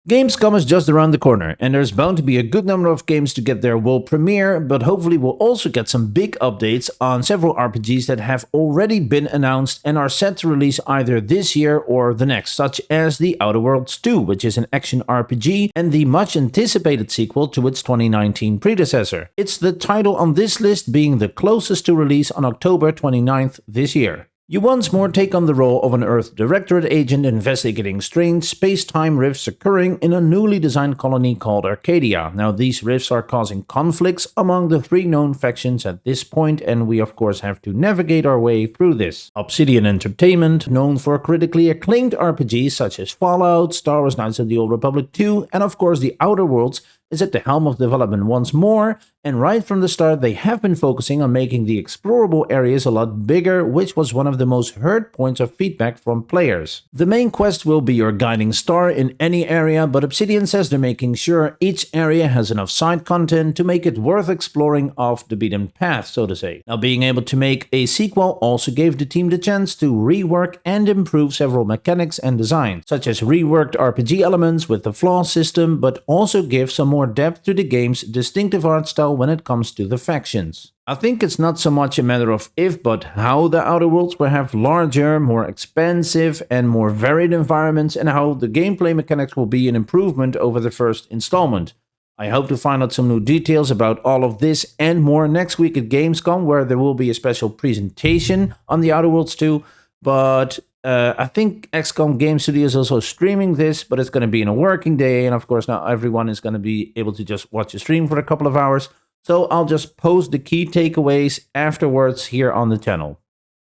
Gamescom is just around the corner, and there's bound to be a good number of games to get their world premiere, but hopefully we'll also get some big updates on several RPGs that have already been announced and are set to release either this year or the next, such as The Outer Worlds 2, which is an action RPG and the much anticipated sequel to its 2019 predecessor. It's the title on this list being the closest to release on October 29th this year. You once more take on the role of an Earth Directorate agent investigating strange space-time rifts occurring in a newly designed colony called Arcadia. Now, these rifts are causing conflicts among the three known factions at this point, and we of course have to navigate our way through this. Obsidian Entertainment, known for critically acclaimed RPGs such as Fallout, Star Wars Knights of the Old Republic 2, and of course The Outer Worlds, is at the helm of development once more, and right from the start they have been focusing on making the explorable areas a lot bigger, which was one of the most heard points of feedback from players. The main quest will be your guiding star in any area, but Obsidian says they're making sure each area has enough side content to make it worth exploring off the beaten path, so to say. Now, being able to make a sequel also gave the team the chance to rework and improve several mechanics and designs, such as reworked RPG elements with the flaw system, but also give some more depth to the game's distinctive art style when it comes to the factions. I think it's not so much a matter of if, but how the Outer Worlds will have larger, more expansive, and more varied environments, and how the gameplay mechanics will be an improvement over the first installment. I hope to find out some new details about all of this and more next week at Gamescom, where there will be a special presentation on the Outer Worlds 2, but I think XCOM Game Studio is also streaming this, but it's going to be in a working day, and of course not everyone is going to be able to just watch the stream for a couple of hours, so I'll just post the key takeaways afterwards here on the channel.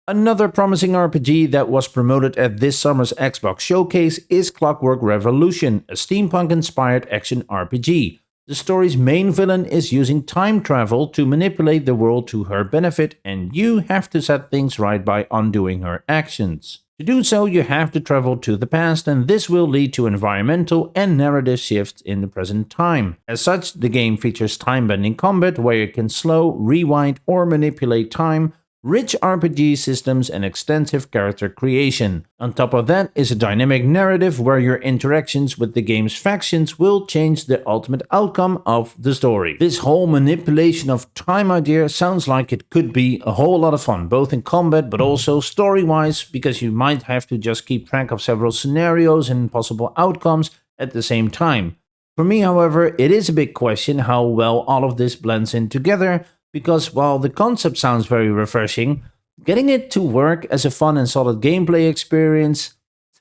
Another promising RPG that was promoted at this summer's Xbox Showcase is Clockwork Revolution, a steampunk-inspired action RPG. The story's main villain is using time travel to manipulate the world to her benefit, and you have to set things right by undoing her actions. To do so, you have to travel to the past, and this will lead to environmental and narrative shifts in the present time. As such, the game features time-bending combat where you can slow, rewind, or manipulate time, rich RPG systems, and extensive character creation. On top of that is a dynamic narrative where your interactions with the game's factions will change the ultimate outcome of the story. This whole manipulation of time idea sounds like it could be a whole lot of fun, both in combat but also story-wise, because you might have to just keep track of several scenarios and possible outcomes at the same time. For me, however, it is a big question how well all of this blends in together, because while the concept sounds very refreshing, getting it to work as a fun and solid gameplay experience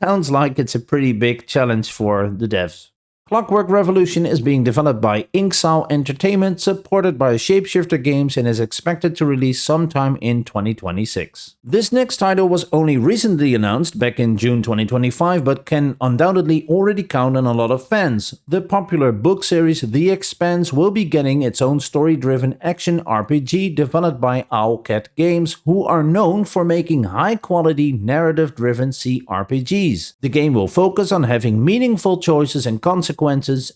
sounds like it's a pretty big challenge for the devs. Clockwork Revolution is being developed by Inxile Entertainment, supported by Shapeshifter Games, and is expected to release sometime in 2026. This next title was only recently announced back in June 2025, but can undoubtedly already count on a lot of fans. The popular book series The Expanse will be getting its own story-driven action RPG developed by Owlcat Games, who are known for making high-quality narrative-driven CRPGs. The game will focus on having meaningful choices and consequences,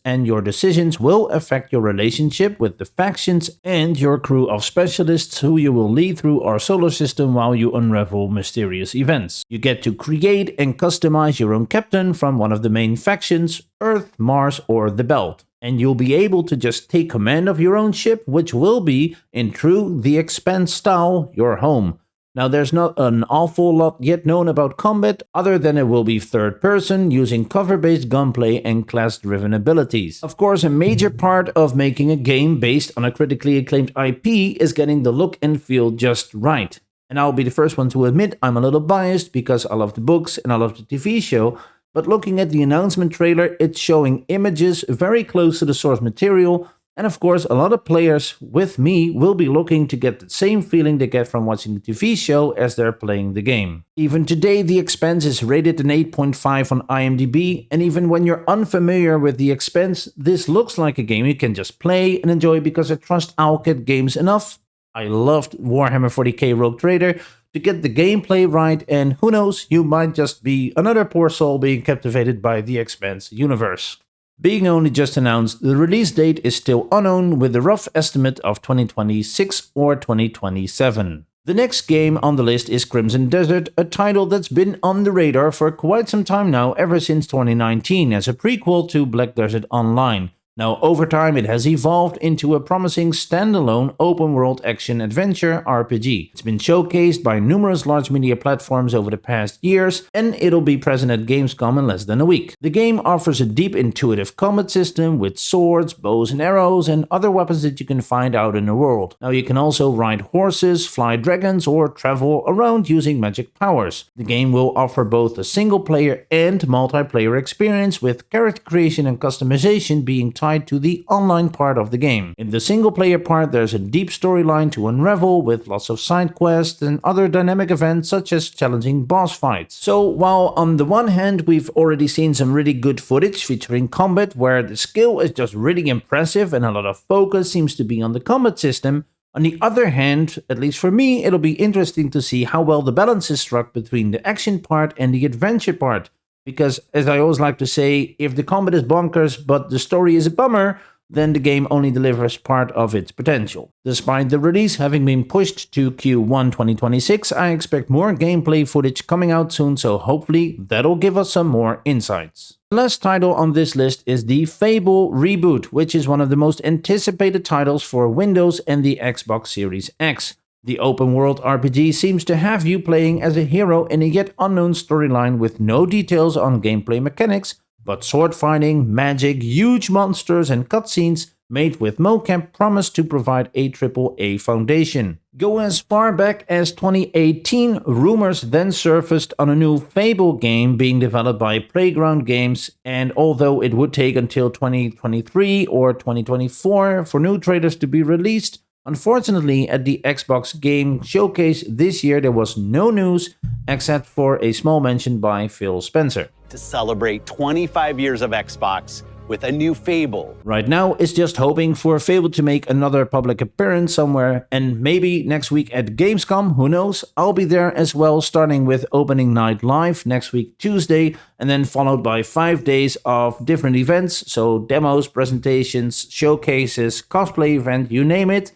and your decisions will affect your relationship with the factions and your crew of specialists who you will lead through our solar system while you unravel mysterious events. You get to create and customize your own captain from one of the main factions, Earth, Mars, or the Belt. And you'll be able to just take command of your own ship, which will be, in true The Expanse style, your home. Now, there's not an awful lot yet known about combat, other than it will be third person, using cover-based gunplay and class-driven abilities. Of course, a major part of making a game based on a critically acclaimed IP is getting the look and feel just right. And I'll be the first one to admit I'm a little biased because I love the books and I love the TV show, but looking at the announcement trailer, it's showing images very close to the source material. And of course, a lot of players with me will be looking to get the same feeling they get from watching the TV show as they're playing the game. Even today, The Expanse is rated an 8.5 on IMDb, and even when you're unfamiliar with The Expanse, this looks like a game you can just play and enjoy because I trust Owlcat Games enough. I loved Warhammer 40k Rogue Trader to get the gameplay right, and who knows, you might just be another poor soul being captivated by The Expanse universe. Being only just announced, the release date is still unknown, with a rough estimate of 2026 or 2027. The next game on the list is Crimson Desert, a title that's been on the radar for quite some time now, ever since 2019, as a prequel to Black Desert Online. Now, over time, it has evolved into a promising standalone open-world action-adventure RPG. It's been showcased by numerous large media platforms over the past years, and it'll be present at Gamescom in less than a week. The game offers a deep intuitive combat system with swords, bows and arrows, and other weapons that you can find out in the world. Now, you can also ride horses, fly dragons, or travel around using magic powers. The game will offer both a single-player and multiplayer experience, with character creation and customization being tied to the online part of the game. In the single player part, there's a deep storyline to unravel with lots of side quests and other dynamic events such as challenging boss fights. So while on the one hand we've already seen some really good footage featuring combat where the skill is just really impressive and a lot of focus seems to be on the combat system, on the other hand, at least for me, it'll be interesting to see how well the balance is struck between the action part and the adventure part. Because, as I always like to say, if the combat is bonkers but the story is a bummer, then the game only delivers part of its potential. Despite the release having been pushed to Q1 2026, I expect more gameplay footage coming out soon, so hopefully that'll give us some more insights. The last title on this list is the Fable reboot, which is one of the most anticipated titles for Windows and the Xbox Series X. The open-world RPG seems to have you playing as a hero in a yet unknown storyline with no details on gameplay mechanics, but sword fighting, magic, huge monsters and cutscenes made with mocap promise to provide a AAA foundation. Go as far back as 2018, rumors then surfaced on a new Fable game being developed by Playground Games, and although it would take until 2023 or 2024 for new trailers to be released, unfortunately, at the Xbox Game Showcase this year, there was no news except for a small mention by Phil Spencer. To celebrate 25 years of Xbox with a new Fable. Right now, it's just hoping for Fable to make another public appearance somewhere, and maybe next week at Gamescom, who knows? I'll be there as well, starting with Opening Night Live next week Tuesday, and then followed by 5 days of different events, so demos, presentations, showcases, cosplay event, you name it.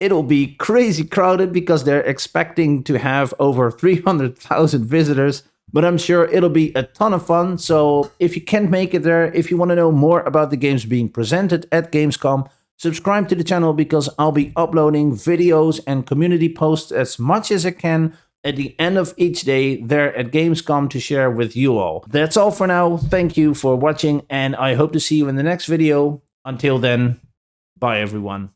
It'll be crazy crowded because they're expecting to have over 300,000 visitors, but I'm sure it'll be a ton of fun. So if you can't make it there, if you want to know more about the games being presented at Gamescom, subscribe to the channel because I'll be uploading videos and community posts as much as I can at the end of each day there at Gamescom to share with you all. That's all for now. Thank you for watching, and I hope to see you in the next video. Until then, bye everyone.